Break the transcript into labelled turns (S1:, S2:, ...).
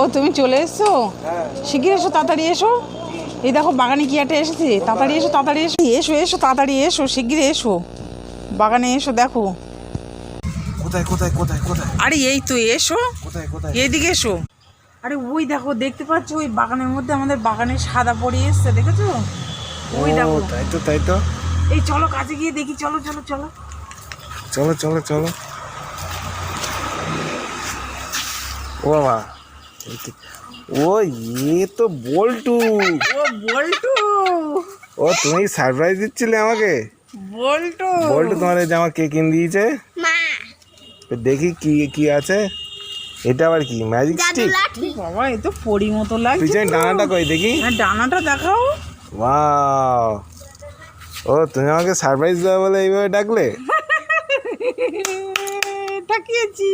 S1: ও তুমি চলে এসছো? শিগগির এসো, তাড়াতাড়ি এসো। এই দেখো বাগানে কি একটা এসেছে, তাড়াতাড়ি এসো, তাড়াতাড়ি এসো, এসো এসো, তাড়াতাড়ি এসো, শিগগির এসো, বাগানে এসো। দেখো
S2: কোথায় কোথায় কোথায় কোথায়?
S1: আরে এই তো এসো,
S2: কোথায় কোথায়?
S1: এইদিকে এসো। আরে ওই দেখো, দেখতে পাচ্ছ ওই বাগানের মধ্যে আমাদের বাগানের সাদা পড়ে এসছে, দেখেছো? ওই দেখো।
S2: তাই তো তাই তো।
S1: এই চলো কাছে গিয়ে দেখি, চলো চলো চলো
S2: চলো চলো চলো। ও বাবা, ও তো বল্টু।
S1: ও বল্টু,
S2: ও তুমি সারপ্রাইজ দিচ্ছিলে আমাকে?
S1: বল্টু
S2: বল্টু তোমার এই জামা কে কিনে দিয়েছে? তো দেখি কি কি আছে। এটা আবার কি ম্যাজিক স্টিক?
S1: বাবা এ তো পরি মতো লাগছে।
S2: পিছনে ডানাটা কই দেখি।
S1: হ্যাঁ ডানাটা দেখাও।
S2: ওয়াও, ও তুমি আমাকে সারপ্রাইজ দেওয়া বলে এইভাবে ডাকলে?
S1: তাকিয়েছি।